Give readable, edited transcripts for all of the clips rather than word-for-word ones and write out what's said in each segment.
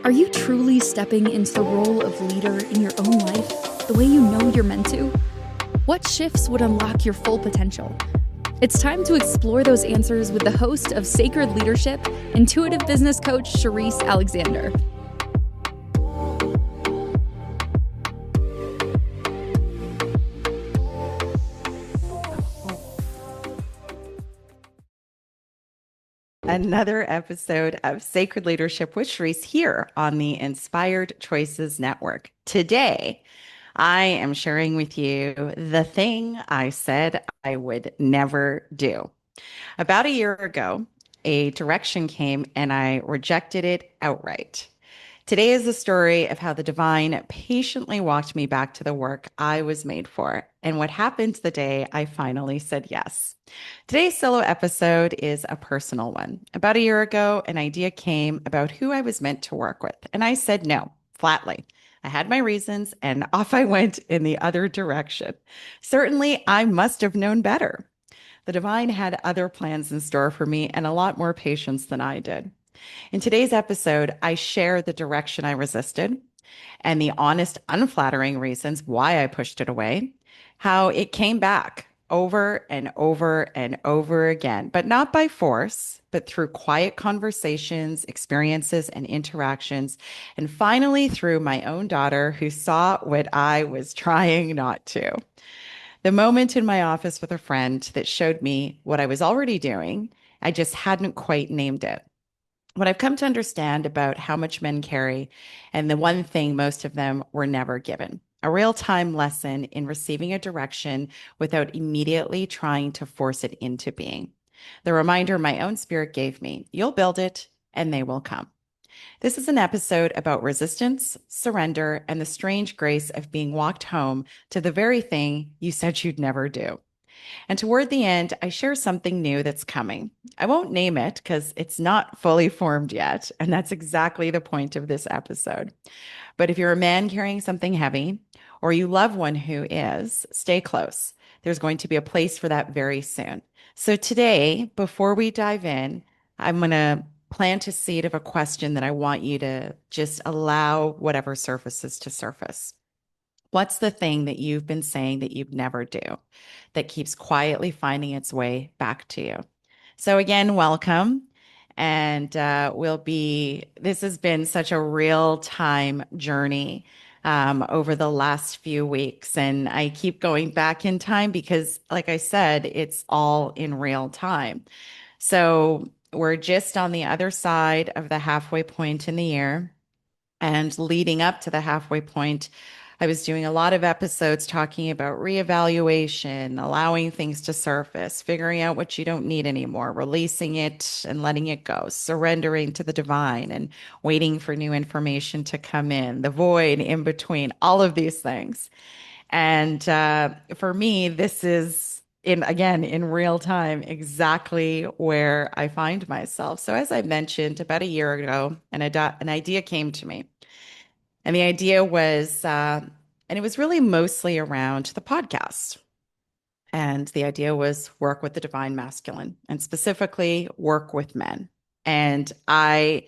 Are you truly stepping into the role of leader in your own life the way you know you're meant to? What shifts would unlock your full potential? It's time to explore those answers with the host of Sacred Leadership, intuitive business coach Sherisse Alexander. Another episode of Sacred Leadership with Sherisse here on the Inspired Choices Network. Today, I am sharing with you the thing I said I would never do. About a year ago, a direction came and I rejected it outright. Today is the story of how the divine patiently walked me back to the work I was made for and what happened the day I finally said yes. Today's solo episode is a personal one. About a year ago, an idea came about who I was meant to work with, and I said no, flatly. I had my reasons, and off I went in the other direction. Certainly, I must have known better. The divine had other plans in store for me and a lot more patience than I did. In today's episode, I share the direction I resisted and the honest, unflattering reasons why I pushed it away, how it came back over and over and over again, but not by force, but through quiet conversations, experiences, and interactions. And finally, through my own daughter who saw what I was trying not to. The moment in my office with a friend that showed me what I was already doing, I just hadn't quite named it. What I've come to understand about how much men carry, and the one thing most of them were never given a real time lesson in receiving a direction without immediately trying to force it into being. The reminder my own spirit gave me you'll build it and they will come. This is an episode about resistance, surrender, and the strange grace of being walked home to the very thing you said you'd never do. And toward the end, I share something new that's coming. I won't name it because it's not fully formed yet. And that's exactly the point of this episode. But if you're a man carrying something heavy or you love one who is, stay close. There's going to be a place for that very soon. So today, before we dive in, I'm going to plant a seed of a question that I want you to just allow whatever surfaces to surface. What's the thing that you've been saying that you'd never do that keeps quietly finding its way back to you? So, again, welcome. And this has been such a real time journey over the last few weeks. And I keep going back in time because, like I said, it's all in real time. So, we're just on the other side of the halfway point in the year. And leading up to the halfway point, I was doing a lot of episodes talking about reevaluation, allowing things to surface, figuring out what you don't need anymore, releasing it and letting it go, surrendering to the divine and waiting for new information to come in, the void in between, all of these things. And for me, this is in real time, exactly where I find myself. So as I mentioned about a year ago, an idea came to me. And the idea was, and it was really mostly around the podcast. And the idea was work with the divine masculine and specifically work with men. And I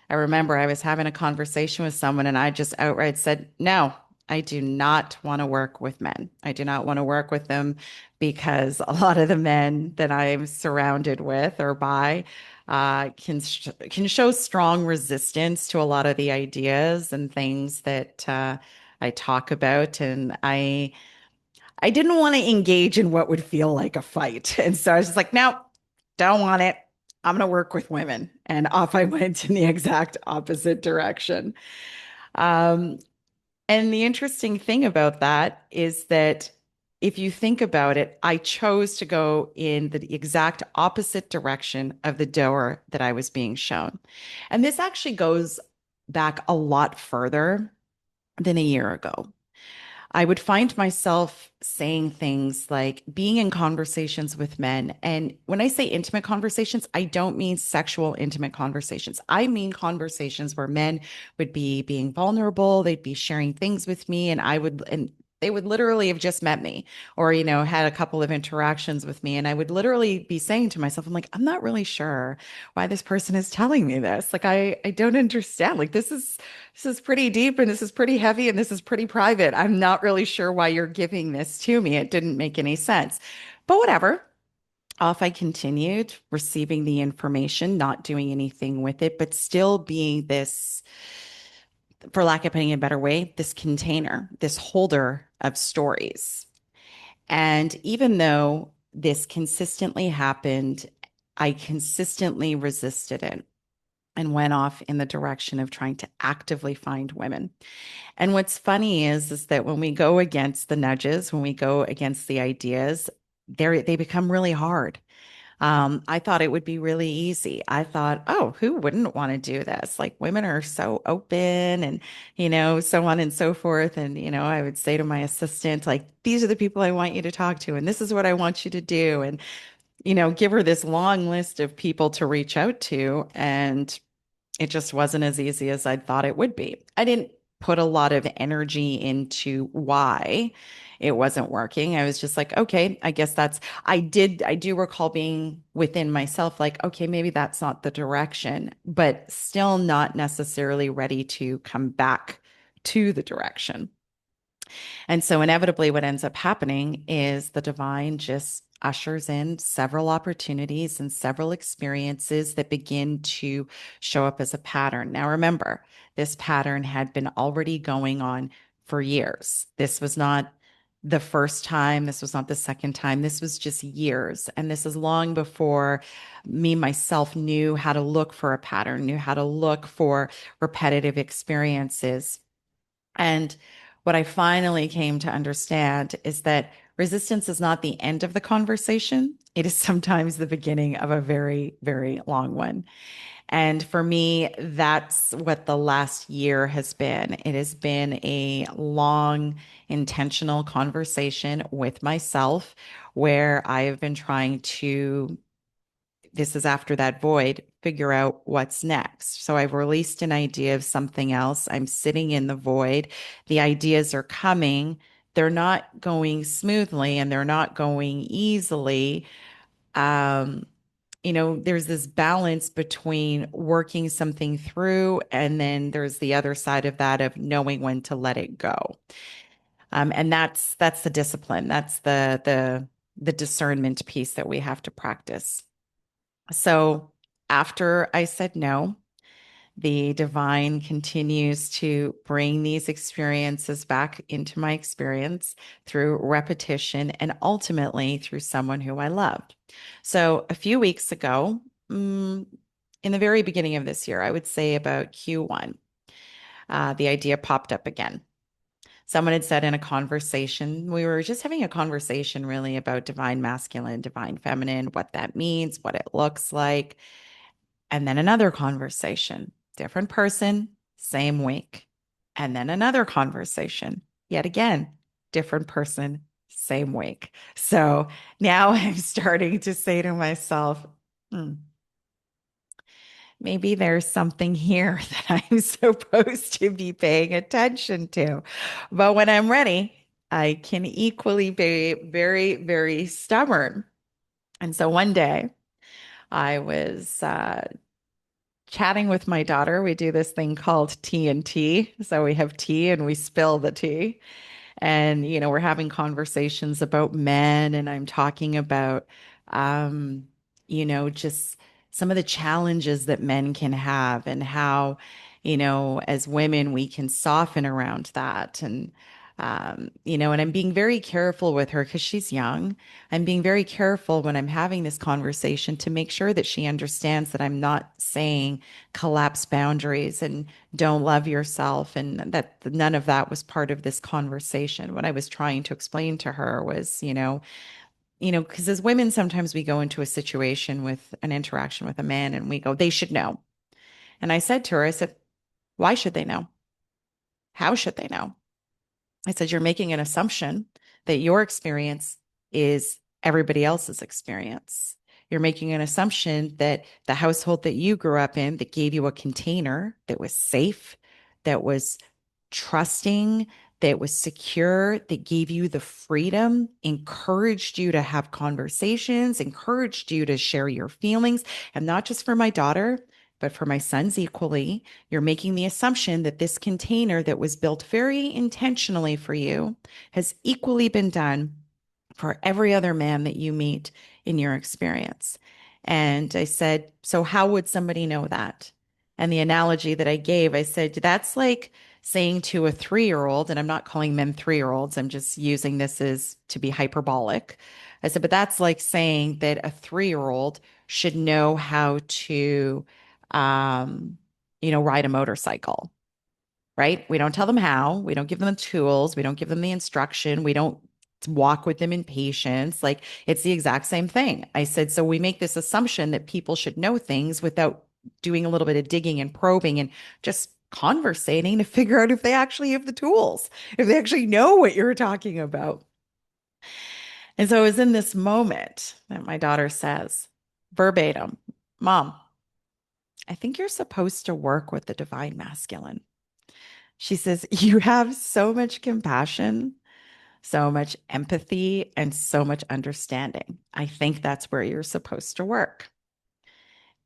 remember I was having a conversation with someone and I just outright said, no, I do not want to work with men. I do not want to work with them because a lot of the men that I'm surrounded with or by can show strong resistance to a lot of the ideas and things that I talk about, and I didn't want to engage in what would feel like a fight, and so I was just like, no, don't want it. I'm going to work with women, and off I went in the exact opposite direction. Um, and the interesting thing about that is that if you think about it, I chose to go in the exact opposite direction of the door that I was being shown. And this actually goes back a lot further than a year ago. I would find myself saying things like being in conversations with men. And when I say intimate conversations, I don't mean sexual intimate conversations. I mean conversations where men would be being vulnerable, they'd be sharing things with me, and They would literally have just met me or, had a couple of interactions with me. And I would literally be saying to myself, I'm like, I'm not really sure why this person is telling me this. Like, I don't understand. Like, this is pretty deep and this is pretty heavy and this is pretty private. I'm not really sure why you're giving this to me. It didn't make any sense. But whatever. Off I continued, receiving the information, not doing anything with it, but still being this, for lack of putting it a better way, this container, this holder of stories. And even though this consistently happened, I consistently resisted it and went off in the direction of trying to actively find women. And what's funny is that when we go against the nudges, when we go against the ideas, they become really hard. I thought it would be really easy. I thought, oh, who wouldn't want to do this? Like women are so open and, so on and so forth. And, I would say to my assistant, like, these are the people I want you to talk to, and this is what I want you to do. And, give her this long list of people to reach out to. And it just wasn't as easy as I thought it would be. I didn't put a lot of energy into why it wasn't working. I was just like, okay, I guess I do recall being within myself like, okay, maybe that's not the direction, but still not necessarily ready to come back to the direction. And so inevitably, what ends up happening is the divine just ushers in several opportunities and several experiences that begin to show up as a pattern. Now, remember, this pattern had been already going on for years. This was not the first time. This was not the second time. This was just years. And this is long before me myself knew how to look for a pattern, knew how to look for repetitive experiences. And what I finally came to understand is that resistance is not the end of the conversation. It is sometimes the beginning of a very, very long one. And for me, that's what the last year has been. It has been a long, intentional conversation with myself where I have been trying to, this is after that void, figure out what's next. So I've released an idea of something else. I'm sitting in the void. The ideas are coming. They're not going smoothly and they're not going easily. Um, there's this balance between working something through, and then there's the other side of that of knowing when to let it go. And that's the discipline. That's the discernment piece that we have to practice. So after I said no, the divine continues to bring these experiences back into my experience through repetition and ultimately through someone who I loved. So a few weeks ago, in the very beginning of this year, I would say about Q1, the idea popped up again. Someone had said in a conversation, we were just having a conversation really about divine masculine, divine feminine, what that means, what it looks like. And then another conversation, different person, same week. And then another conversation, yet again, different person, same week. So now I'm starting to say to myself, maybe there's something here that I'm supposed to be paying attention to. But when I'm ready, I can equally be very, very stubborn. And so one day I was chatting with my daughter. We do this thing called tea and tea. So we have tea and we spill the tea. And, we're having conversations about men, and I'm talking about, just some of the challenges that men can have and how, as women, we can soften around that. And I'm being very careful with her because she's young. I'm being very careful when I'm having this conversation to make sure that she understands that I'm not saying collapse boundaries and don't love yourself, and that none of that was part of this conversation. What I was trying to explain to her was, because as women, sometimes we go into a situation with an interaction with a man and we go, they should know. And I said to her, I said, why should they know? How should they know? I said, you're making an assumption that your experience is everybody else's experience. You're making an assumption that the household that you grew up in, that gave you a container that was safe, that was trusting, that was secure, that gave you the freedom, encouraged you to have conversations, encouraged you to share your feelings, and not just for my daughter, but for my sons equally. You're making the assumption that this container that was built very intentionally for you has equally been done for every other man that you meet in your experience. And I said, so how would somebody know that? And the analogy that I gave, I said, that's like saying to a 3-year-old, and I'm not calling men 3-year-olds, I'm just using this as to be hyperbolic. I said, but that's like saying that a 3-year-old should know how to, um, ride a motorcycle, right? We don't tell them how, we don't give them the tools, we don't give them the instruction, we don't walk with them in patience. Like it's the exact same thing. I said, so we make this assumption that people should know things without doing a little bit of digging and probing and just conversating to figure out if they actually have the tools, if they actually know what you're talking about. And so it was in this moment that my daughter says, verbatim, Mom, I think you're supposed to work with the divine masculine. She says, you have so much compassion, so much empathy, and so much understanding. I think that's where you're supposed to work.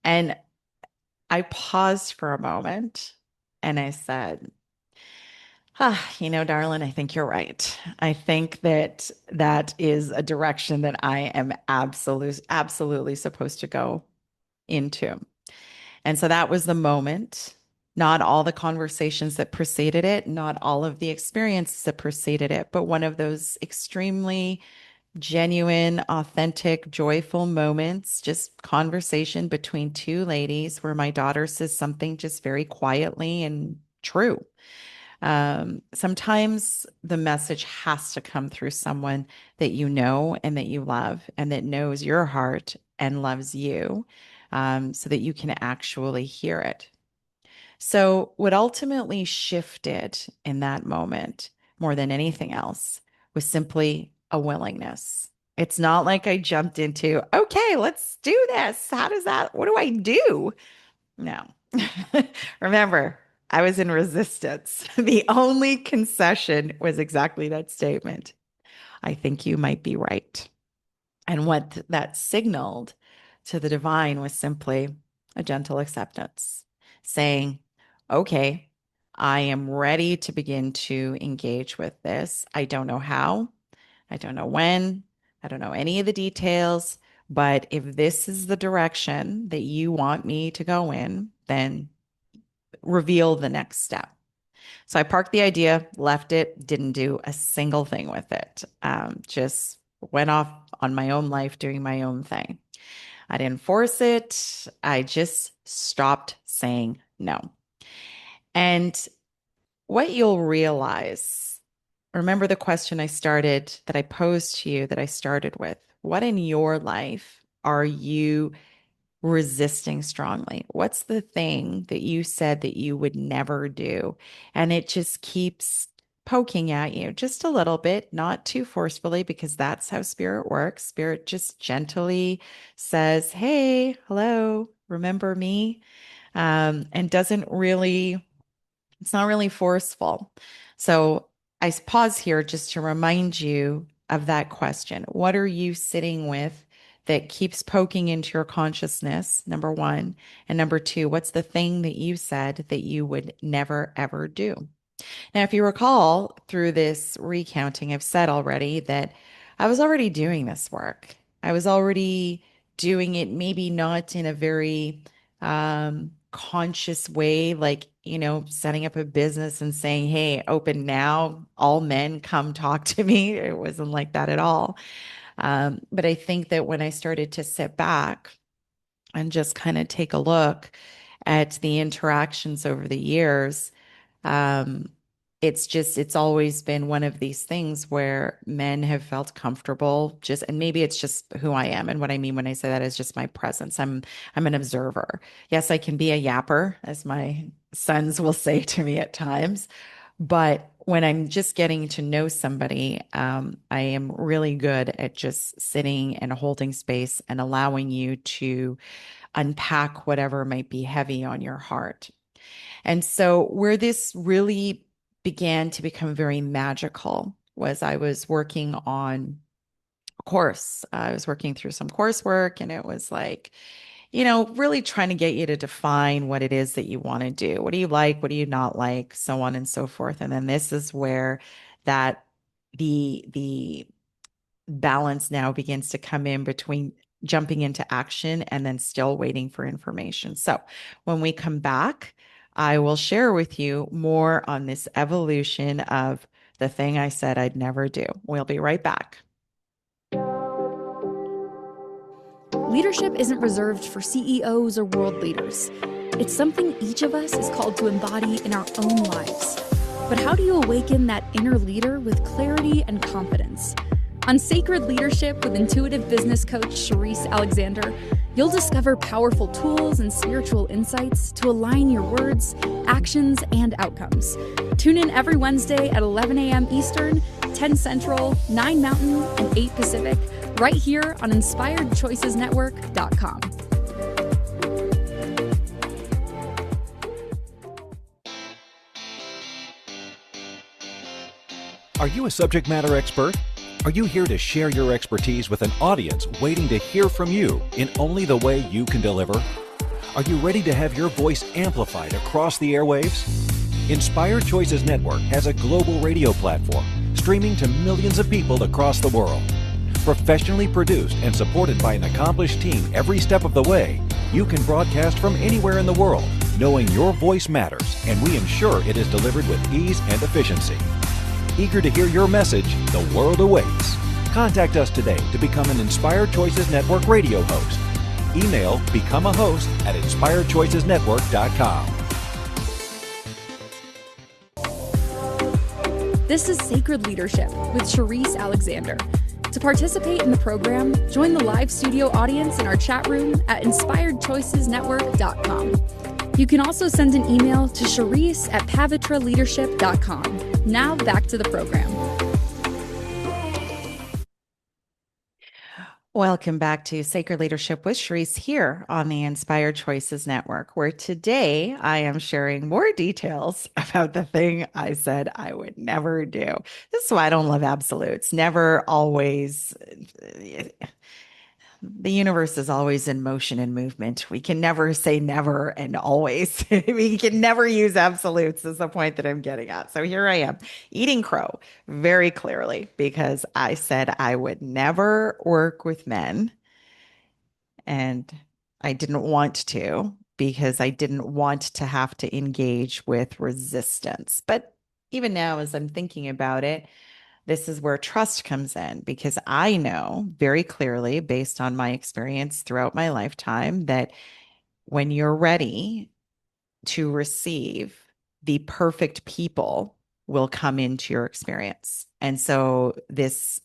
And I paused for a moment and I said, darling, I think you're right. I think that that is a direction that I am absolutely supposed to go into. And so that was the moment, not all the conversations that preceded it, not all of the experiences that preceded it, but one of those extremely genuine, authentic, joyful moments, just conversation between two ladies where my daughter says something just very quietly and true. Sometimes the message has to come through someone that you know and that you love and that knows your heart and loves you, so that you can actually hear it. So, what ultimately shifted in that moment more than anything else was simply a willingness. It's not like I jumped into, okay, let's do this. What do I do? No. Remember, I was in resistance. The only concession was exactly that statement. I think you might be right. And what that signaled to the divine was simply a gentle acceptance, saying, okay, I am ready to begin to engage with this. I don't know how, I don't know when, I don't know any of the details, but if this is the direction that you want me to go in, then reveal the next step. So I parked the idea, left it, didn't do a single thing with it. Just went off on my own life doing my own thing. I didn't force it. I just stopped saying no. And what you'll realize, remember the question that I posed to you that I started with. What in your life are you resisting strongly? What's the thing that you said that you would never do? And it just keeps poking at you just a little bit, not too forcefully, because that's how spirit works. Spirit just gently says, hey, hello, remember me? And it's not really forceful. So I pause here just to remind you of that question. What are you sitting with that keeps poking into your consciousness? Number one. And number two, what's the thing that you said that you would never, ever do? Now, if you recall through this recounting, I've said already that I was already doing this work. I was already doing it, maybe not in a very conscious way, like, setting up a business and saying, hey, open now, all men come talk to me. It wasn't like that at all. But I think that when I started to sit back and just kind of take a look at the interactions over the years, um, it's always been one of these things where men have felt comfortable and maybe it's just who I am. And what I mean when I say that is just my presence. I'm an observer. Yes, I can be a yapper, as my sons will say to me at times. But when I'm just getting to know somebody, I am really good at just sitting and holding space and allowing you to unpack whatever might be heavy on your heart. And so, where this really began to become very magical was I was working on a course. I was working through some coursework, and it was like, really trying to get you to define what it is that you want to do. What do you like? What do you not like? So on and so forth. And then this is where that the balance now begins to come in between jumping into action and then still waiting for information. So when we come back, I will share with you more on this evolution of the thing I said I'd never do. We'll be right back. Leadership isn't reserved for CEOs or world leaders. It's something each of us is called to embody in our own lives. But how do you awaken that inner leader with clarity and confidence? On Sacred Leadership with intuitive business coach Sherisse Alexander, you'll discover powerful tools and spiritual insights to align your words, actions, and outcomes. Tune in every Wednesday at 11 a.m. Eastern, 10 Central, 9 Mountain, and 8 Pacific, right here on InspiredChoicesNetwork.com. Are you a subject matter expert? Are you here to share your expertise with an audience waiting to hear from you in only the way you can deliver? Are you ready to have your voice amplified across the airwaves? Inspired Choices Network has a global radio platform streaming to millions of people across the world. Professionally produced and supported by an accomplished team every step of the way, you can broadcast from anywhere in the world, knowing your voice matters, and we ensure it is delivered with ease and efficiency. Eager to hear your message, the world awaits. Contact us today to become an Inspired Choices Network radio host. Email become a host at inspiredchoicesnetwork.com. This is Sacred Leadership with Sherisse Alexander. To participate in the program, join the live studio audience in our chat room at inspiredchoicesnetwork.com. You can also send an email to Sherisse at pavitraleadership.com. Now back to the program. Welcome back to Sacred Leadership with Sherisse here on the Inspired Choices Network, where today I am sharing more details about the thing I said I would never do. This is why I don't love absolutes. Never, always. The universe is always in motion and movement. We can never say never and always. We can never use absolutes, is the point that I'm getting at. So here I am eating crow very clearly because I said I would never work with men. And I didn't want to because I didn't want to have to engage with resistance. But even now, as I'm thinking about it, this is where trust comes in because I know very clearly, based on my experience throughout my lifetime, that when you're ready to receive, the perfect people will come into your experience. And so this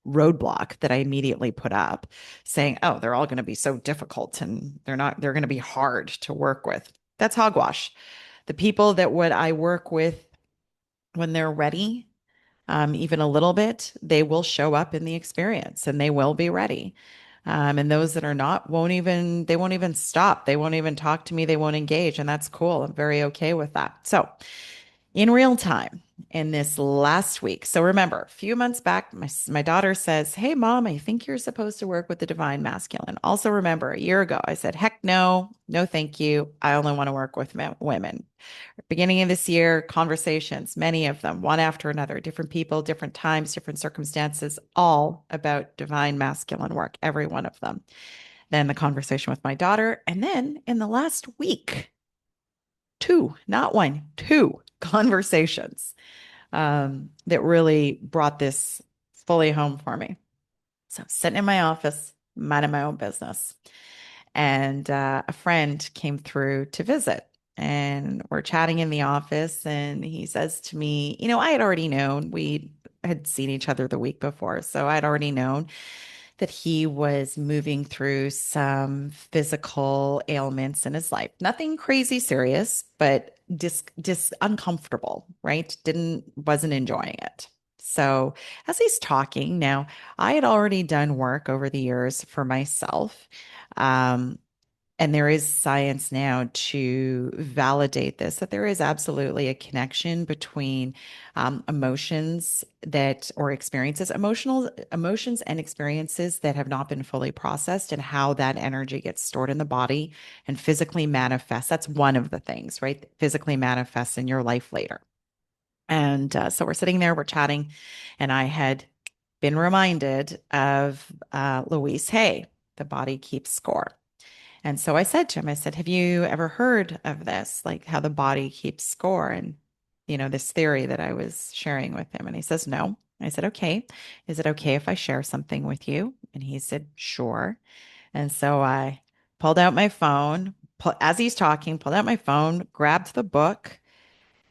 roadblock that I immediately put up saying, oh, they're all going to be so difficult and they're going to be hard to work with. That's hogwash. The people that would I work with when they're ready, even a little bit, they will show up in the experience and they will be ready. And those that are not they won't even stop. They won't even talk to me. They won't engage. And that's cool. I'm very okay with that. So in real time in this last week. So remember, a few months back, my daughter says, hey, Mom, I think you're supposed to work with the divine masculine. Also remember, a year ago, I said, heck no, no, thank you. I only want to work with women. Beginning of this year, conversations, many of them, one after another, different people, different times, different circumstances, all about divine masculine work, every one of them. Then the conversation with my daughter. And then in the last week, two, not one, two conversations that really brought this fully home for me. So I'm sitting in my office, minding my own business. And a friend came through to visit. And we're chatting in the office. And he says to me, I had already known we had seen each other the week before. So I'd already known that he was moving through some physical ailments in his life. Nothing crazy serious, but just uncomfortable, right? Wasn't enjoying it. So as he's talking now, I had already done work over the years for myself. And there is science now to validate this, that there is absolutely a connection between emotions that or experiences, emotions and experiences that have not been fully processed, and how that energy gets stored in the body and physically manifests. That's one of the things, right? Physically manifests in your life later. And so we're sitting there, we're chatting, and I had been reminded of Louise Hay, The Body Keeps Score. And so I said to him, I said, have you ever heard of this? Like how the body keeps score, and, this theory that I was sharing with him. And he says, no. I said, okay. Is it okay if I share something with you? And he said, sure. And so I pulled out my phone, as he's talking, pulled out my phone, grabbed the book,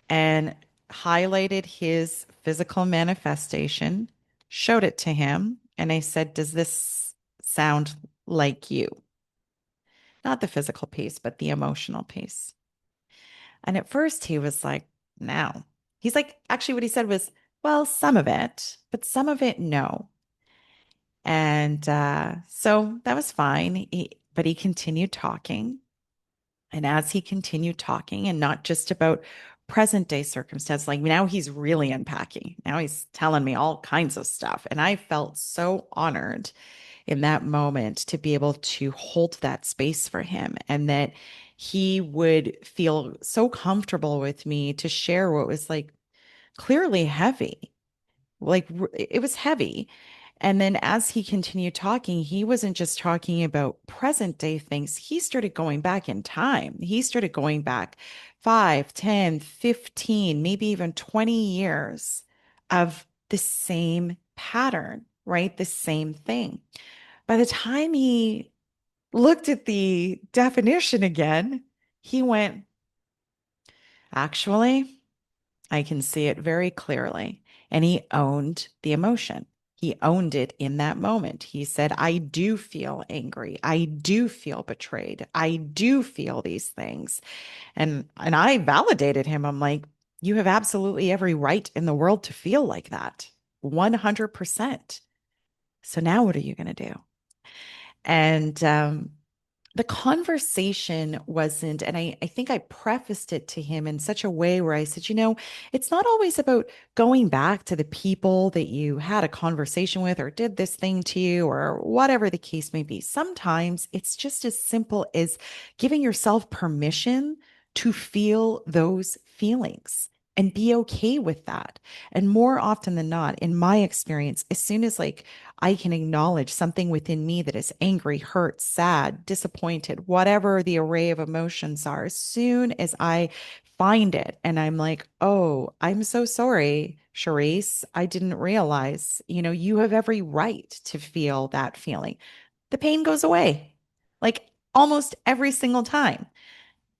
and highlighted his physical manifestation, showed it to him. And I said, does this sound like you? Not the physical piece, but the emotional piece. And at first he was like, no. He's like, actually, what he said was, well, some of it, but some of it, no. And so that was fine. But he continued talking. And as he continued talking, and not just about present day circumstance, like now he's really unpacking. Now he's telling me all kinds of stuff. And I felt so honored in that moment to be able to hold that space for him, and that he would feel so comfortable with me to share what was like clearly heavy. Like it was heavy. And then as he continued talking, he wasn't just talking about present day things. He started going back in time. He started going back 5, 10, 15, maybe even 20 years of the same pattern, right? The same thing. By the time he looked at the definition again, he went, actually, I can see it very clearly. And he owned the emotion. He owned it in that moment. He said, I do feel angry. I do feel betrayed. I do feel these things. And I validated him. I'm like, you have absolutely every right in the world to feel like that. 100%. So now what are you going to do? And the conversation wasn't, and I think I prefaced it to him in such a way where I said, it's not always about going back to the people that you had a conversation with or did this thing to you or whatever the case may be. Sometimes it's just as simple as giving yourself permission to feel those feelings and be okay with that. And more often than not, in my experience, as soon as like I can acknowledge something within me that is angry, hurt, sad, disappointed, whatever the array of emotions are, as soon as I find it and I'm like, oh, I'm so sorry, Sherisse, I didn't realize, you have every right to feel that feeling. The pain goes away like almost every single time.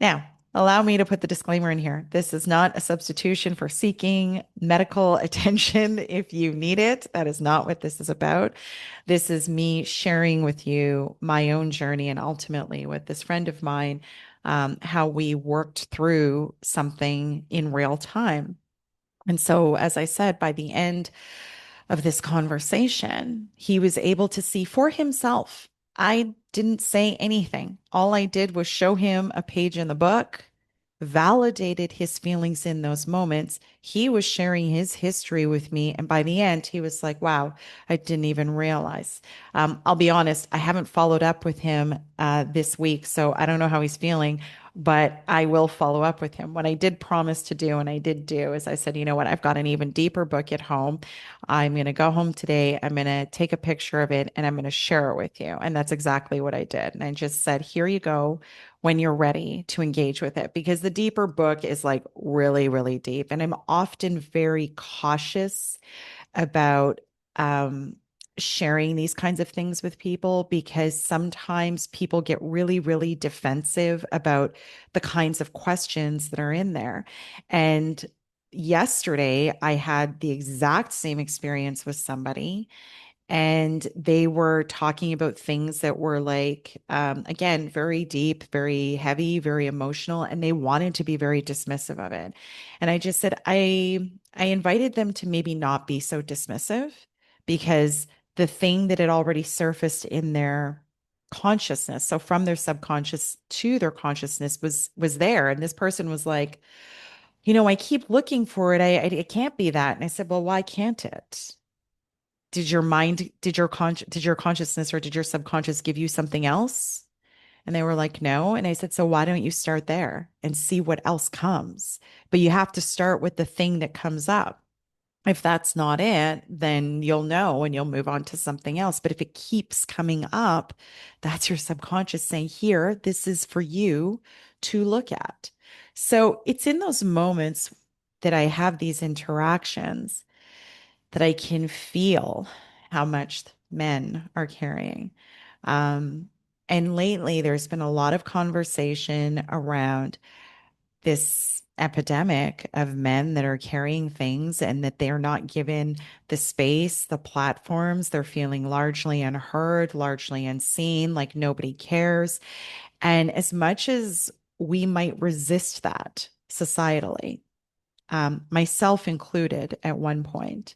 Now, allow me to put the disclaimer in here. This is not a substitution for seeking medical attention if you need it. That is not what this is about. This is me sharing with you my own journey, and ultimately with this friend of mine, how we worked through something in real time. And so, as I said, by the end of this conversation, he was able to see for himself. I didn't say anything. All I did was show him a page in the book, validated his feelings in those moments. He was sharing his history with me. And by the end, he was like, wow, I didn't even realize. I'll be honest, I haven't followed up with him this week, so I don't know how he's feeling, but I will follow up with him. What I did promise to do, and I did do, is I said, you know what, I've got an even deeper book at home. I'm going to go home today. I'm going to take a picture of it and I'm going to share it with you. And that's exactly what I did. And I just said, here you go when you're ready to engage with it, because the deeper book is like really, really deep. And I'm often very cautious about sharing these kinds of things with people, because sometimes people get really, really defensive about the kinds of questions that are in there. And yesterday, I had the exact same experience with somebody, and they were talking about things that were like, again, very deep, very heavy, very emotional, and they wanted to be very dismissive of it. And I just said, I invited them to maybe not be so dismissive, because the thing that had already surfaced in their consciousness. So from their subconscious to their consciousness was there. And this person was like, I keep looking for it. It can't be that. And I said, well, why can't it? Did your consciousness or did your subconscious give you something else? And they were like, no. And I said, so why don't you start there and see what else comes? But you have to start with the thing that comes up. If that's not it, then you'll know and you'll move on to something else. But if it keeps coming up, that's your subconscious saying, here, this is for you to look at. So it's in those moments that I have these interactions that I can feel how much men are carrying. Um, and lately, there's been a lot of conversation around this epidemic of men that are carrying things and that they're not given the space, the platforms. They're feeling largely unheard, largely unseen, like nobody cares. And as much as we might resist that societally, myself included at one point,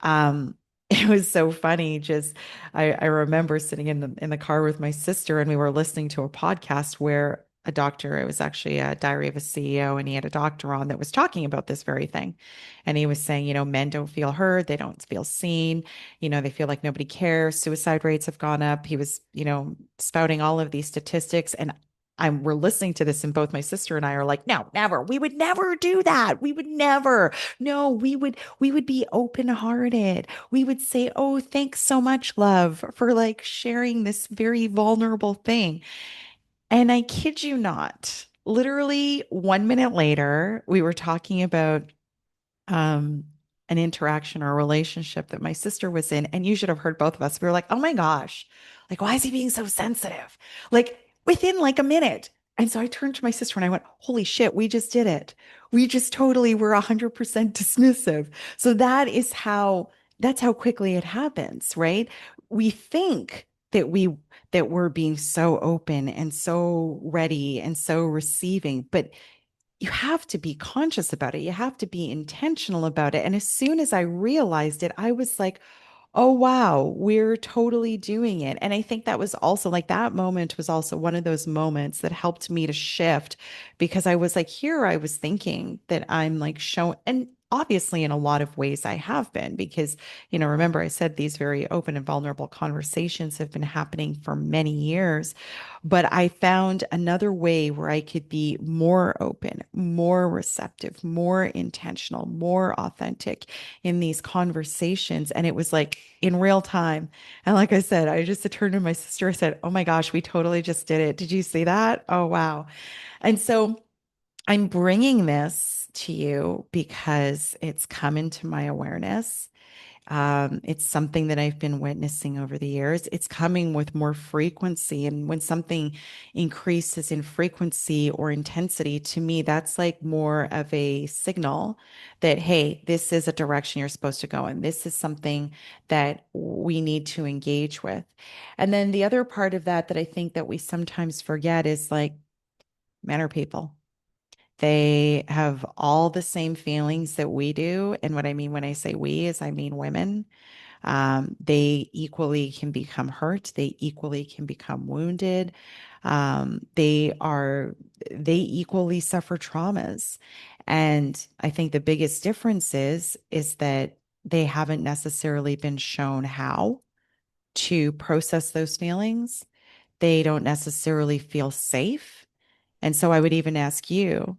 um, it was so funny. Just I remember sitting in the car with my sister, and we were listening to a podcast where a doctor, it was actually a Diary of a CEO, and he had a doctor on that was talking about this very thing. And he was saying, men don't feel heard, they don't feel seen, they feel like nobody cares. Suicide rates have gone up. He was, spouting all of these statistics. And we're listening to this, and both my sister and I are like, no, never. We would never do that. We would never. No, we would be open-hearted. We would say, "Oh, thanks so much, love, for like sharing this very vulnerable thing." And I kid you not, literally 1 minute later, we were talking about um, an interaction or a relationship that my sister was in. And you should have heard both of us. We were like, oh my gosh, like, why is he being so sensitive? Like within like a minute. And so I turned to my sister and I went, holy shit, we just did it. We just totally were 100% dismissive. So that's how quickly it happens, right? We think that we're being so open and so ready and so receiving, but you have to be conscious about it. You have to be intentional about it. And as soon as I realized it, I was like, oh, wow, we're totally doing it. And I think that was also like that moment was also one of those moments that helped me to shift because I was like, here I was thinking that I'm like showing, and obviously in a lot of ways I have been because, remember I said these very open and vulnerable conversations have been happening for many years. But I found another way where I could be more open, more receptive, more intentional, more authentic in these conversations. And it was like in real time. And like I said, I just turned to my sister and said, oh my gosh, we totally just did it. Did you see that? Oh, wow. And so I'm bringing this to you because it's come into my awareness. It's something that I've been witnessing over the years. It's coming with more frequency. And when something increases in frequency or intensity, to me, that's like more of a signal that, hey, this is a direction you're supposed to go in. This is something that we need to engage with. And then the other part of that I think that we sometimes forget is like men are people. They have all the same feelings that we do. And what I mean when I say we is I mean women. They equally can become hurt. They equally can become wounded. They equally suffer traumas. And I think the biggest difference is that they haven't necessarily been shown how to process those feelings. They don't necessarily feel safe. And so I would even ask you,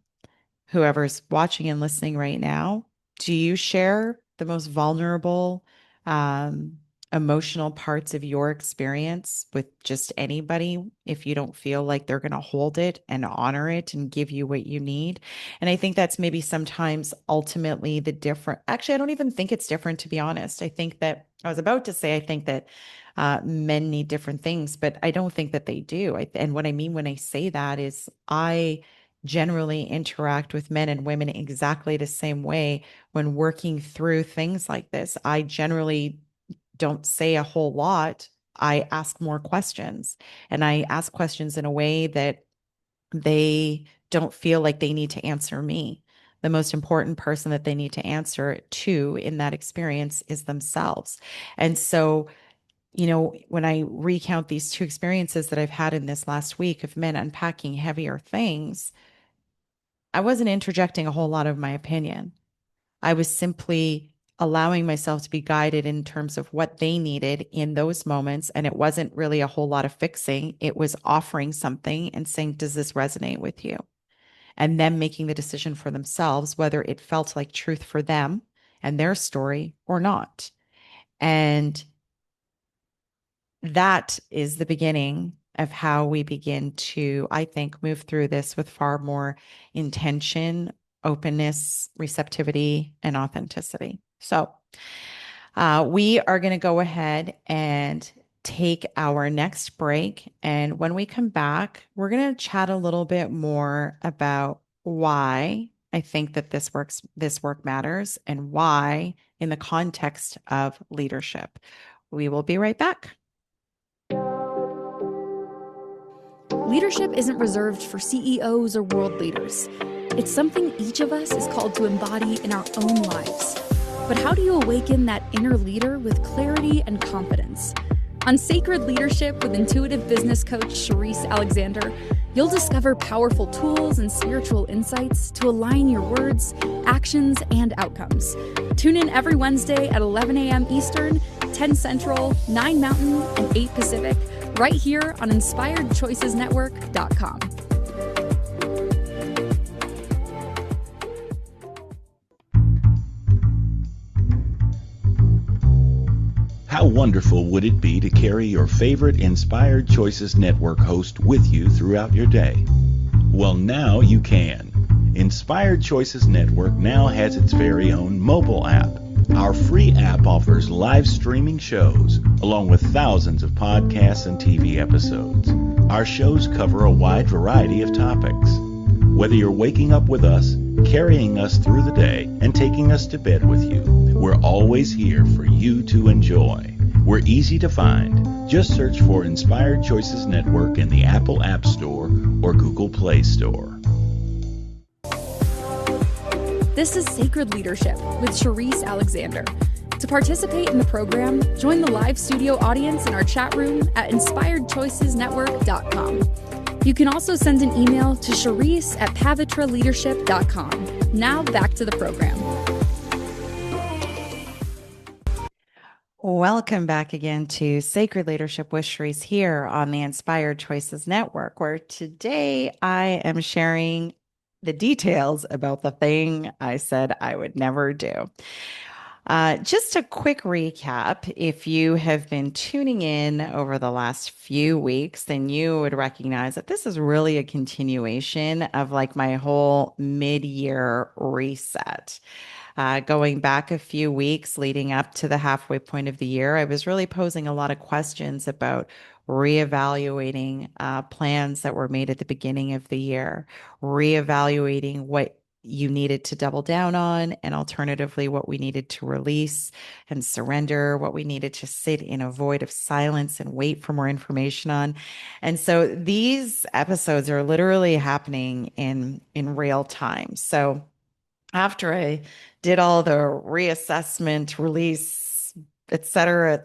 whoever's watching and listening right now, do you share the most vulnerable, um, emotional parts of your experience with just anybody if you don't feel like they're going to hold it and honor it and give you what you need? And I think that's maybe sometimes ultimately the different. Actually, I don't even think it's different, to be honest. I think that I was about to say, I think that men need different things, but I don't think that they do. And what I mean when I say that is I generally interact with men and women exactly the same way when working through things like this. I generally don't say a whole lot. I ask more questions and I ask questions in a way that they don't feel like they need to answer me. The most important person that they need to answer to in that experience is themselves. And so when I recount these two experiences that I've had in this last week of men unpacking heavier things, I wasn't interjecting a whole lot of my opinion. I was simply allowing myself to be guided in terms of what they needed in those moments. And it wasn't really a whole lot of fixing. It was offering something and saying, does this resonate with you? And them making the decision for themselves, whether it felt like truth for them and their story or not. And that is the beginning of how we begin to, I think, move through this with far more intention, openness, receptivity, and authenticity. So we are going to go ahead and take our next break. And when we come back, we're going to chat a little bit more about why I think that this work matters and why in the context of leadership. We will be right back. Leadership isn't reserved for CEOs or world leaders. It's something each of us is called to embody in our own lives. But how do you awaken that inner leader with clarity and confidence? On Sacred Leadership with intuitive business coach Sherisse Alexander, you'll discover powerful tools and spiritual insights to align your words, actions, and outcomes. Tune in every Wednesday at 11 a.m. Eastern, 10 Central, 9 Mountain, and 8 Pacific, right here on InspiredChoicesNetwork.com. How wonderful would it be to carry your favorite Inspired Choices Network host with you throughout your day? Well, now you can. Inspired Choices Network now has its very own mobile app. Our free app offers live streaming shows, along with thousands of podcasts and TV episodes. Our shows cover a wide variety of topics. Whether you're waking up with us, carrying us through the day, and taking us to bed with you, we're always here for you to enjoy. We're easy to find. Just search for Inspired Choices Network in the Apple App Store or Google Play Store. This is Sacred Leadership with Sherisse Alexander. To participate in the program, join the live studio audience in our chat room at InspiredChoicesNetwork.com. You can also send an email to Sherisse@pavitraleadership.com. Now back to the program. Welcome back again to Sacred Leadership with Sherisse here on the Inspired Choices Network, where today I am sharing the details about the thing I said I would never do. Just a quick recap. If you have been tuning in over the last few weeks, then you would recognize that this is really a continuation of like my whole mid-year reset. Going back a few weeks leading up to the halfway point of the year, I was really posing a lot of questions about reevaluating plans that were made at the beginning of the year, reevaluating what you needed to double down on, and alternatively, what we needed to release and surrender, what we needed to sit in a void of silence and wait for more information on. And so these episodes are literally happening in real time. So after I did all the reassessment, release, et cetera,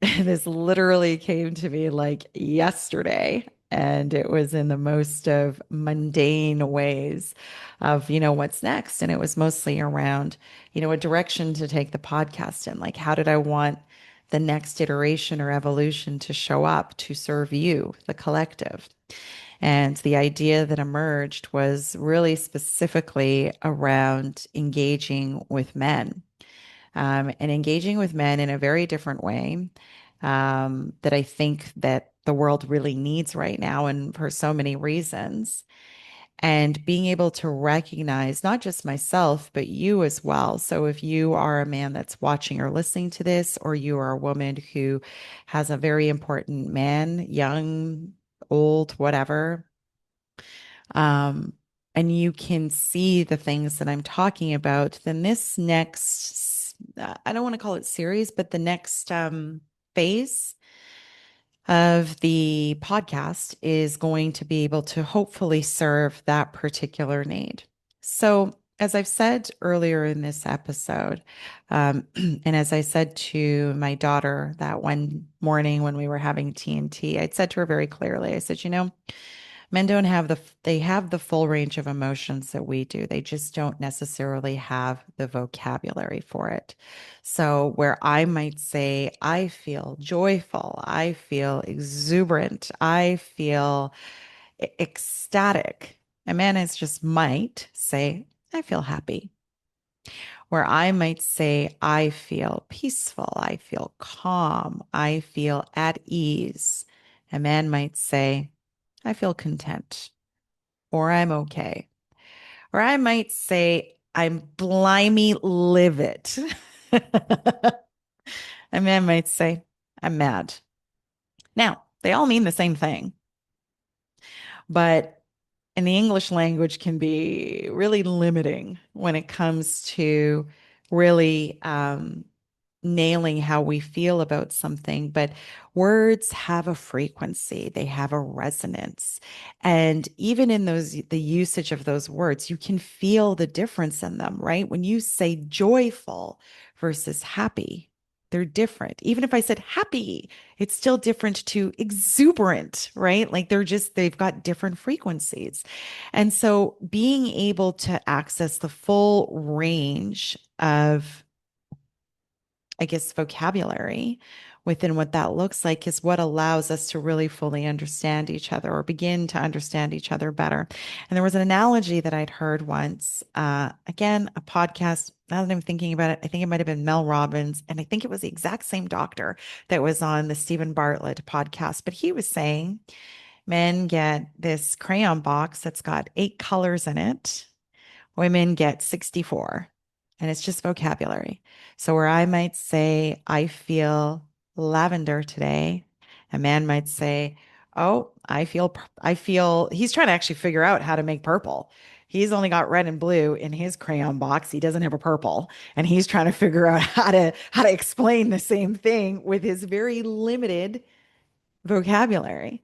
this literally came to me like yesterday. And it was in the most of mundane ways of, what's next. And it was mostly around, a direction to take the podcast in. Like, how did I want the next iteration or evolution to show up to serve you, the collective? And the idea that emerged was really specifically around engaging with men, and engaging with men in a very different way, that I think that the world really needs right now and for so many reasons. And being able to recognize not just myself, but you as well. So if you are a man that's watching or listening to this, or you are a woman who has a very important man, young, old, whatever, and you can see the things that I'm talking about, then this next, I don't want to call it series, but the next phase of the podcast is going to be able to hopefully serve that particular need. So as I've said earlier in this episode, and as I said to my daughter that one morning when we were having TNT, I'd said to her very clearly, I said, men don't have they have the full range of emotions that we do. They just don't necessarily have the vocabulary for it. So where I might say, I feel joyful, I feel exuberant, I feel ecstatic. A man is just might say, I feel happy. Where I might say, I feel peaceful, I feel calm, I feel at ease. A man might say, I feel content, or I'm okay. Or I might say, I'm blimey livid. A man might say, I'm mad. Now, they all mean the same thing, but in the English language can be really limiting when it comes to really nailing how we feel about something. But words have a frequency, they have a resonance. And even in the usage of those words, you can feel the difference in them, right? When you say joyful versus happy, they're different. Even if I said happy, it's still different to exuberant, right? Like they've got different frequencies. And so being able to access the full range of, I guess, vocabulary within what that looks like is what allows us to really fully understand each other or begin to understand each other better. And there was an analogy that I'd heard once, again, a podcast. Now that I'm thinking about it, I think it might have been Mel Robbins. And I think it was the exact same doctor that was on the Stephen Bartlett podcast. But he was saying men get this crayon box that's got 8 colors in it, women get 64, and it's just vocabulary. So where I might say, I feel lavender today, a man might say, oh, I feel, he's trying to actually figure out how to make purple. He's only got red and blue in his crayon box. He doesn't have a purple, and he's trying to figure out how to explain the same thing with his very limited vocabulary.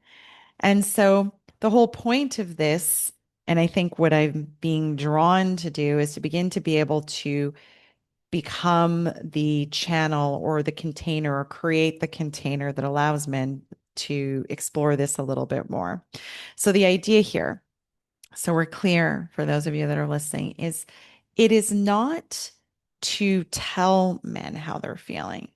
And so the whole point of this, and I think what I'm being drawn to do is to begin to be able to become the channel or the container or create the container that allows men to explore this a little bit more. So the idea here, so we're clear for those of you that are listening, is it is not to tell men how they're feeling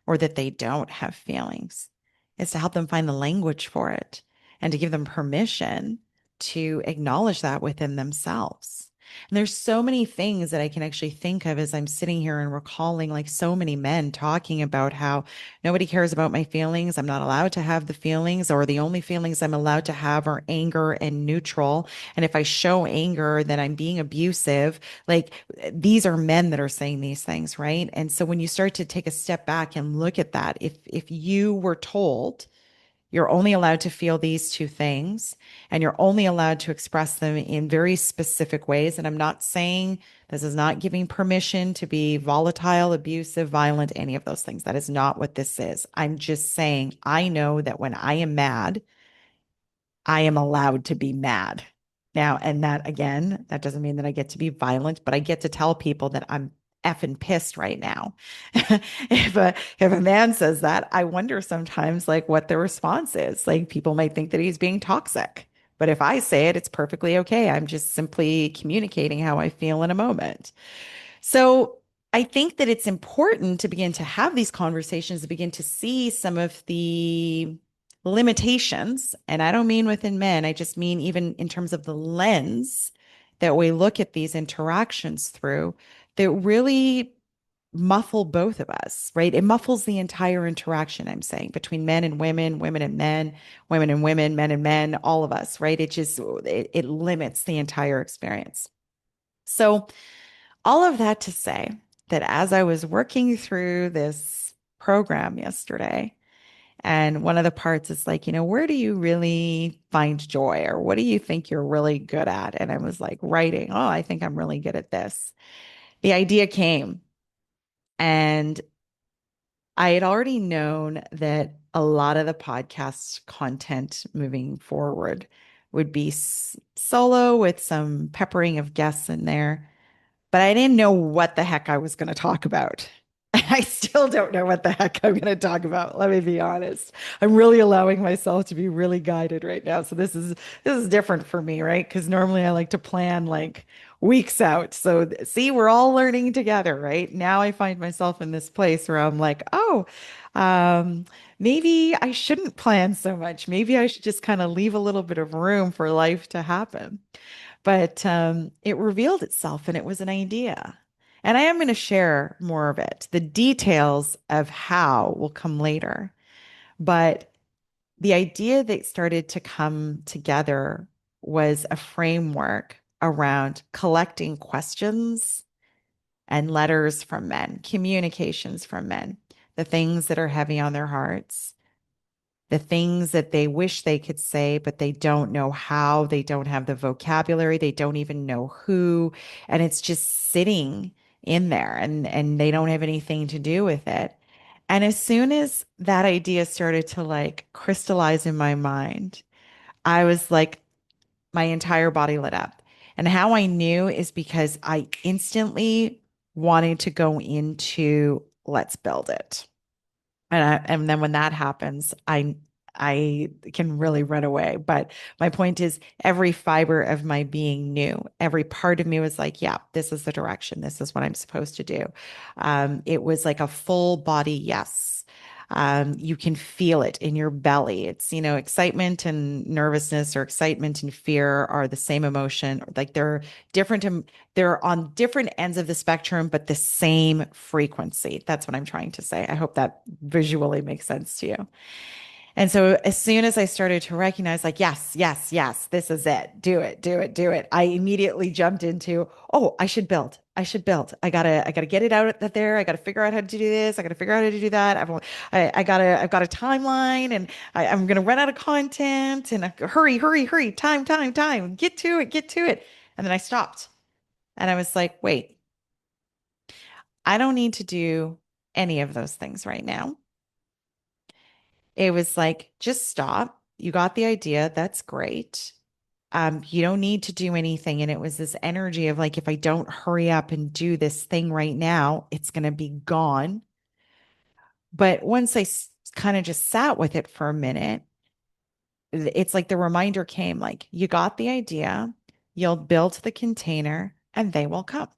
or that they don't have feelings. It's to help them find the language for it and to give them permission to acknowledge that within themselves. And there's so many things that I can actually think of as I'm sitting here and recalling, like so many men talking about how nobody cares about my feelings. I'm not allowed to have the feelings, or the only feelings I'm allowed to have are anger and neutral. And if I show anger, then I'm being abusive. Like these are men that are saying these things, right? And so when you start to take a step back and look at that, if you were told you're only allowed to feel these 2 things, and you're only allowed to express them in very specific ways. And I'm not saying this is not giving permission to be volatile, abusive, violent, any of those things. That is not what this is. I'm just saying, I know that when I am mad, I am allowed to be mad. Now, and that again, that doesn't mean that I get to be violent, but I get to tell people that I'm effing pissed right now. If a man says that, I wonder sometimes like what the response is. Like people might think that he's being toxic. But if I say it, it's perfectly okay. I'm just simply communicating how I feel in a moment. So I think that it's important to begin to have these conversations, to begin to see some of the limitations. And I don't mean within men, I just mean even in terms of the lens that we look at these interactions through that really muffle both of us, right? It muffles the entire interaction, I'm saying, between men and women, women and men, women and women, men and men, all of us, right? It limits the entire experience. So all of that to say that as I was working through this program yesterday, and one of the parts is like, where do you really find joy, or what do you think you're really good at? And I was like, writing. Oh, I think I'm really good at this. The idea came, and I had already known that a lot of the podcast content moving forward would be solo with some peppering of guests in there. but I didn't know what the heck I was going to talk about. I still don't know what the heck I'm going to talk about. Let me be honest. I'm really allowing myself to be really guided right now. So this is different for me, right? Because normally I like to plan like weeks out. So see, we're all learning together, right? Now I find myself in this place where I'm like, oh, um, maybe I shouldn't plan so much. Maybe I should just kind of leave a little bit of room for life to happen. But it revealed itself and it was an idea. And I am going to share more of it. The details of how will come later. But the idea that started to come together was a framework around collecting questions and letters from men, communications from men, the things that are heavy on their hearts, the things that they wish they could say, but they don't know how, they don't have the vocabulary, they don't even know who, and it's just sitting in there and they don't have anything to do with it. And as soon as that idea started to like crystallize in my mind, I was like, my entire body lit up. And how I knew is because I instantly wanted to go into let's build it. And then when that happens, I can really run away. But my point is, every fiber of my being knew. Every part of me was like, yeah, this is the direction. This is what I'm supposed to do. It was like a full body yes. You can feel it in your belly. It's, excitement and nervousness or excitement and fear are the same emotion. Like they're different. They're on different ends of the spectrum, but the same frequency. That's what I'm trying to say. I hope that visually makes sense to you. And so as soon as I started to recognize like, yes, yes, yes, this is it. Do it, do it, do it. I immediately jumped into, oh, I should build. I should build. I gotta get it out there. I gotta figure out how to do this. I gotta figure out how to do that. I've got a timeline and I'm gonna run out of content and hurry, hurry, hurry. Time, time, time. Get to it, get to it. And then I stopped and I was like, wait, I don't need to do any of those things right now. It was like, just stop. You got the idea. That's great. You don't need to do anything. And it was this energy of like, if I don't hurry up and do this thing right now, it's going to be gone. But once I kind of just sat with it for a minute, it's like the reminder came like, you got the idea, you'll build the container, and they will come.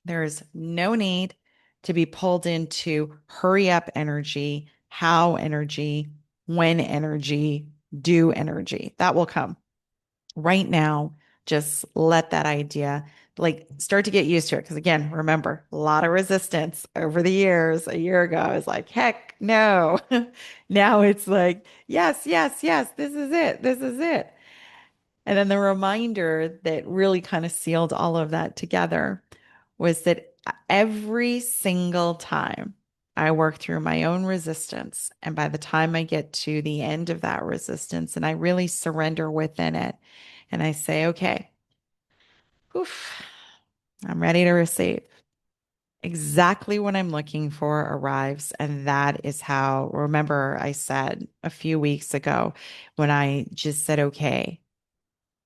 There's no need to be pulled into hurry up energy, how energy, when energy, do energy. That will come. Right now, just let that idea like start to get used to it. Because again, remember, a lot of resistance over the years. A year ago, I was like, heck no. Now it's like, yes, yes, yes, this is it. This is it. And then the reminder that really kind of sealed all of that together was that every single time I work through my own resistance, and by the time I get to the end of that resistance and I really surrender within it, and I say, okay, oof, I'm ready to receive. Exactly what I'm looking for arrives. And that is how, remember, I said a few weeks ago when I just said, okay,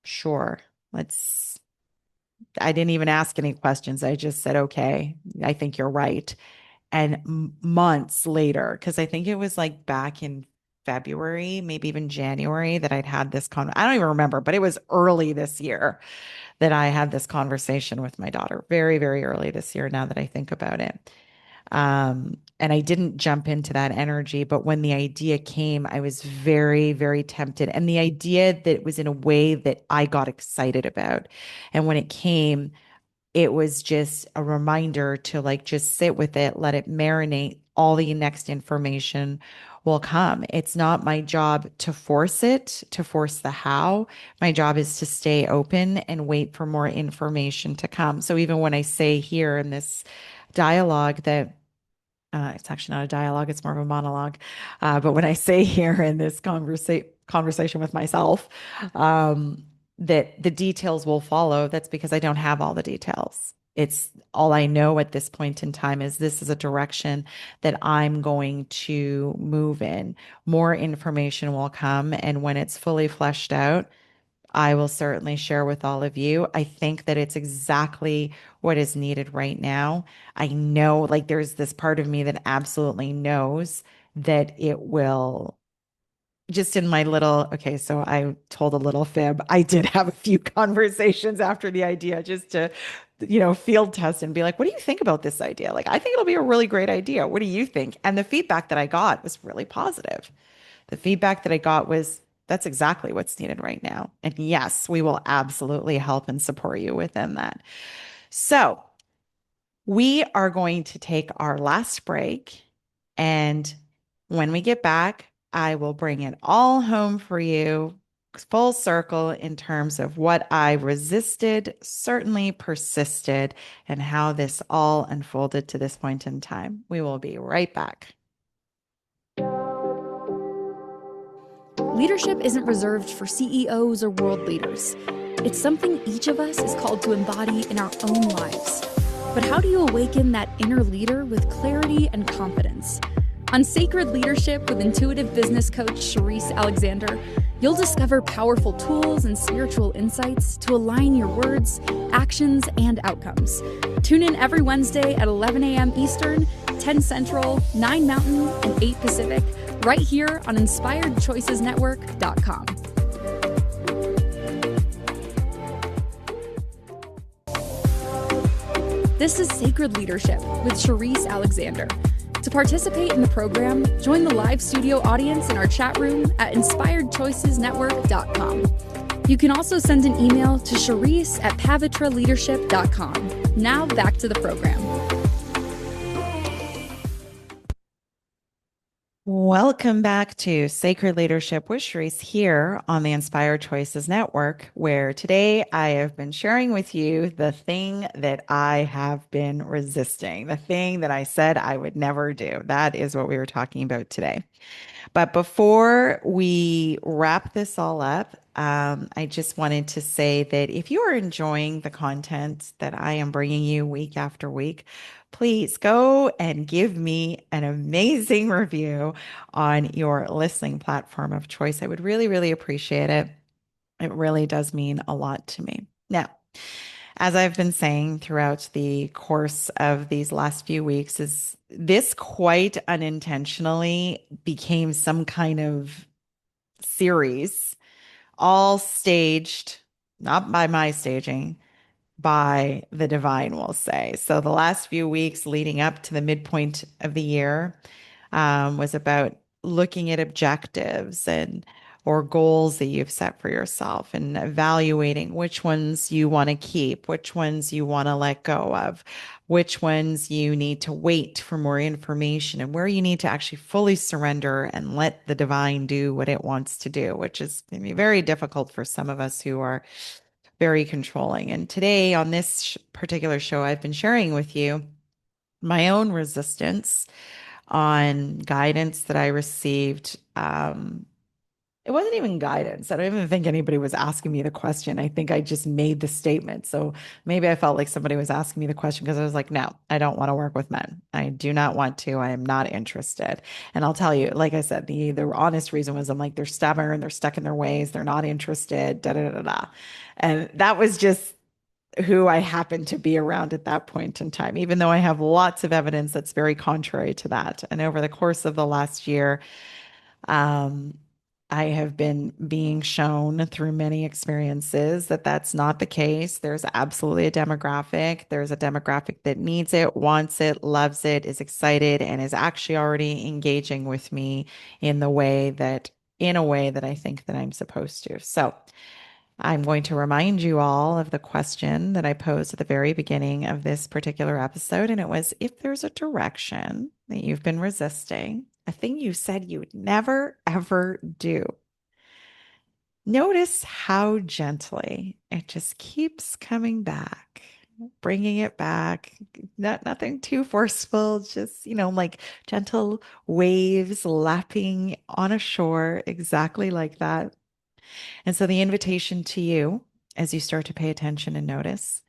sure, I didn't even ask any questions. I just said, okay, I think you're right. And months later, because I think it was like back in February, maybe even January, that I'd had this I don't even remember, but it was early this year that I had this conversation with my daughter. Very, very early this year, now that I think about it. And I didn't jump into that energy, but when the idea came, I was very, very tempted. And the idea that was in a way that I got excited about. And when it came, it was just a reminder to like just sit with it, let it marinate. All the next information will come. It's not my job to force it, to force the how. My job is to stay open and wait for more information to come. So even when I say here in this dialogue that it's actually not a dialogue, it's more of a monologue. But when I say here in this conversation with myself, that the details will follow, that's because I don't have all the details. It's all I know at this point in time is this is a direction that I'm going to move in. More information will come. And when it's fully fleshed out, I will certainly share with all of you. I think that it's exactly what is needed right now. I know, like, there's this part of me that absolutely knows that it will. Just in my little, okay, so I told a little fib. I did have a few conversations after the idea just to, field test and be like, what do you think about this idea? Like, I think it'll be a really great idea. What do you think? And the feedback that I got was really positive. The feedback that I got was, that's exactly what's needed right now. And yes, we will absolutely help and support you within that. So we are going to take our last break. And when we get back, I will bring it all home for you, full circle in terms of what I resisted, certainly persisted, and how this all unfolded to this point in time. We will be right back. Leadership isn't reserved for CEOs or world leaders. It's something each of us is called to embody in our own lives. But how do you awaken that inner leader with clarity and confidence? On Sacred Leadership with intuitive business coach Sherisse Alexander, you'll discover powerful tools and spiritual insights to align your words, actions, and outcomes. Tune in every Wednesday at 11 a.m. Eastern, 10 Central, 9 Mountain, and 8 Pacific, right here on InspiredChoicesNetwork.com. This is Sacred Leadership with Sherisse Alexander. To participate in the program, join the live studio audience in our chat room at InspiredChoicesNetwork.com. You can also send an email to Sherisse@pavitraleadership.com. Now back to the program. Welcome back to Sacred Leadership with Sherisse here on the Inspired Choices Network, where today I have been sharing with you the thing that I have been resisting, the thing that I said I would never do. That is what we were talking about today. But before we wrap this all up, I just wanted to say that if you are enjoying the content that I am bringing you week after week, please go and give me an amazing review on your listening platform of choice. I would really, really appreciate it. It really does mean a lot to me. Now, as I've been saying throughout the course of these last few weeks, is this quite unintentionally became some kind of series, all staged, not by my staging, by the divine, we'll say. So the last few weeks leading up to the midpoint of the year was about looking at objectives and or goals that you've set for yourself and evaluating which ones you want to keep, which ones you want to let go of, which ones you need to wait for more information, and where you need to actually fully surrender and let the divine do what it wants to do, which is maybe very difficult for some of us who are very controlling. And today on this particular show, I've been sharing with you my own resistance on guidance that I received. It wasn't even guidance. I don't even think anybody was asking me the question. I think I just made the statement. So maybe I felt like somebody was asking me the question because I was like, no, I don't want to work with men. I do not want to. I am not interested. And I'll tell you, like I said, the honest reason was I'm like, they're stubborn, they're stuck in their ways, they're not interested, da da da da. And that was just who I happened to be around at that point in time, even though I have lots of evidence that's very contrary to that. And over the course of the last year, I have been being shown through many experiences that that's not the case. There's absolutely a demographic. There's a demographic that needs it, wants it, loves it, is excited, and is actually already engaging with me in a way that I think that I'm supposed to. So I'm going to remind you all of the question that I posed at the very beginning of this particular episode. And it was, if there's a direction that you've been resisting, a thing you said you would never, ever do, notice how gently it just keeps coming back, bringing it back. Nothing too forceful, just, like gentle waves lapping on a shore, exactly like that. And so the invitation to you, as you start to pay attention and notice,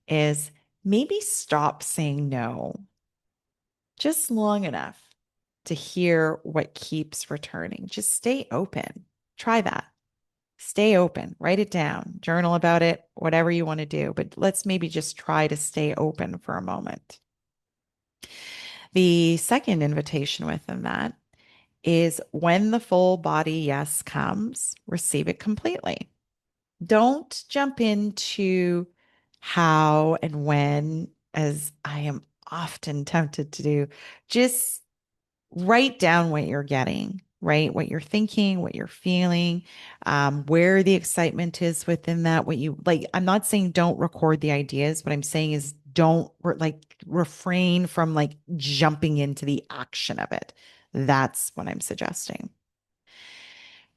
is maybe stop saying no just long enough to hear what keeps returning. Just stay open. Try that. Stay open, write it down, journal about it, whatever you want to do. But let's maybe just try to stay open for a moment. The second invitation within that is when the full body yes comes, receive it completely. Don't jump into how and when, as I am often tempted to do. Just write down what you're getting, right? What you're thinking, what you're feeling, where the excitement is within that. What you like, I'm not saying don't record the ideas. What I'm saying is don't refrain from like jumping into the action of it. That's what I'm suggesting.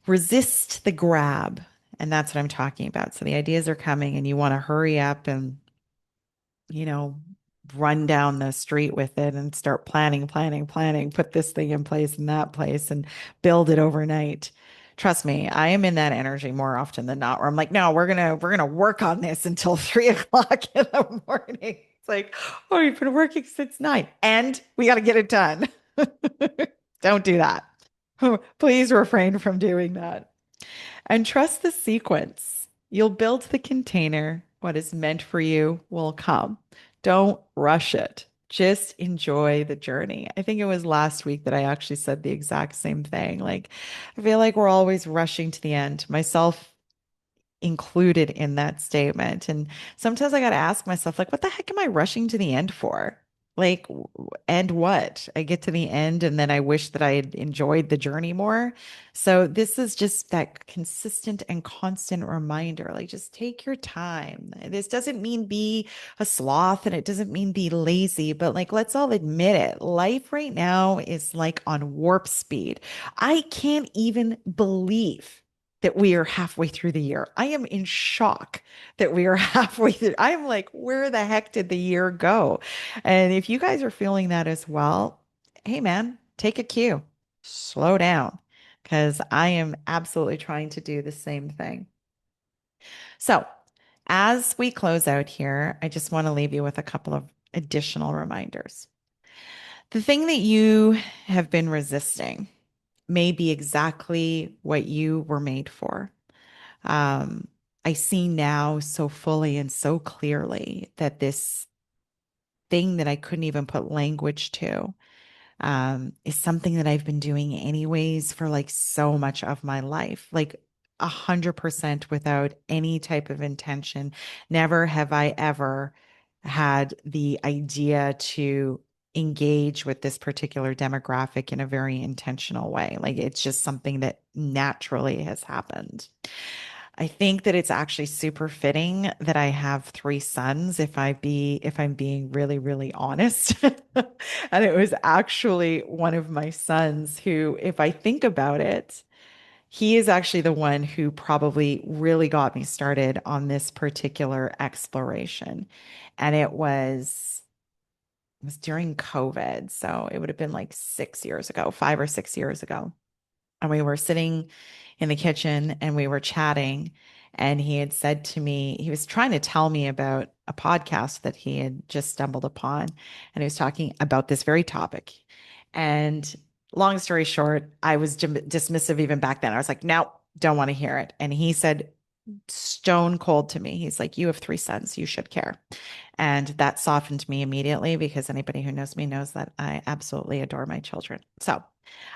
Resist the grab. And that's what I'm talking about. So the ideas are coming and you want to hurry up and, you know, run down the street with it and start planning, put this thing in place and that place and build it overnight. Trust me, I am in that energy more often than not, where I'm like, no, we're gonna work on this until 3 o'clock in the morning. It's like, oh, you've been working since 9 and we got to get it done. Don't do that. Please refrain from doing that. And trust the sequence. You'll build the container. What is meant for you will come. Don't rush it. Just enjoy the journey. I think it was last week that I actually said the exact same thing. Like, I feel like we're always rushing to the end, myself included in that statement. And sometimes I got to ask myself, like, what the heck am I rushing to the end for? Like, and what? I get to the end and then I wish that I had enjoyed the journey more. So this is just that consistent and constant reminder, like just take your time. This doesn't mean be a sloth and it doesn't mean be lazy, but like, let's all admit it. Life right now is like on warp speed. I can't even believe that we are halfway through the year. I am in shock that we are halfway through. I'm like, where the heck did the year go? And if you guys are feeling that as well, hey man, take a cue, slow down, because I am absolutely trying to do the same thing. So, as we close out here, I just want to leave you with a couple of additional reminders. The thing that you have been resisting may be exactly what you were made for. Um, I see now so fully and so clearly that this thing that I couldn't even put language to is something that I've been doing anyways for like so much of my life, like 100% without any type of intention. Never have I ever had the idea to engage with this particular demographic in a very intentional way. Like it's just something that naturally has happened. I think that it's actually super fitting that I have 3 sons if I'm being really, really honest. And it was actually one of my sons who, if I think about it, he is actually the one who probably really got me started on this particular exploration. And it was during COVID. So it would have been like 6 years ago, 5 or 6 years ago. And we were sitting in the kitchen and we were chatting. And he had said to me, he was trying to tell me about a podcast that he had just stumbled upon. And he was talking about this very topic. And long story short, I was dismissive even back then. I was like, no, don't want to hear it. And he said, stone cold to me. He's like, you have 3 sons. You should care. And that softened me immediately because anybody who knows me knows that I absolutely adore my children. So,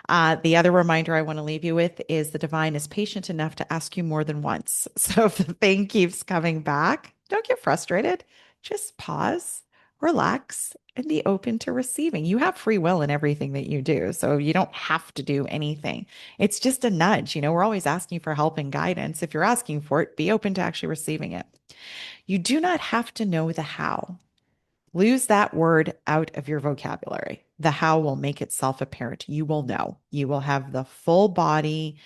the other reminder I want to leave you with is the divine is patient enough to ask you more than once. So if the thing keeps coming back, don't get frustrated. Just pause, relax, and be open to receiving. You have free will in everything that you do. So you don't have to do anything. It's just a nudge. You know, we're always asking for help and guidance. If you're asking for it, be open to actually receiving it. You do not have to know the how. Lose that word out of your vocabulary. The how will make itself apparent. You will know. You will have the full body,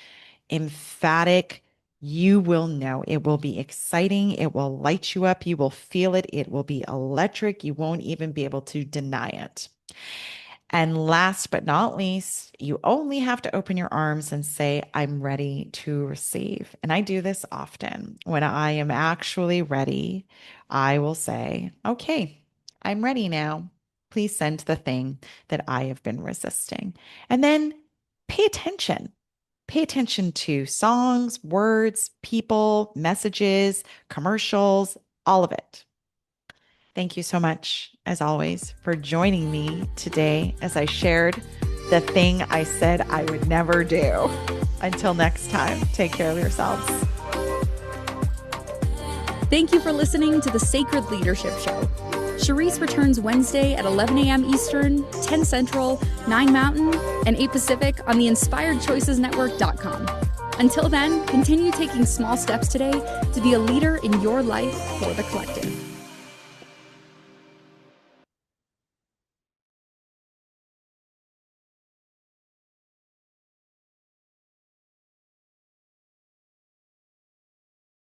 emphatic. You will know. It will be exciting. It will light you up. You will feel it. It will be electric. You won't even be able to deny it. And last but not least, you only have to open your arms and say, I'm ready to receive. And I do this often. When I am actually ready, I will say, okay, I'm ready now. Please send the thing that I have been resisting. And then pay attention. Pay attention to songs, words, people, messages, commercials, all of it. Thank you so much, as always, for joining me today as I shared the thing I said I would never do. Until next time, take care of yourselves. Thank you for listening to the Sacred Leadership Show. Sherisse returns Wednesday at 11 a.m. Eastern, 10 Central, 9 Mountain, and 8 Pacific on the InspiredChoicesNetwork.com. Until then, continue taking small steps today to be a leader in your life for the collective.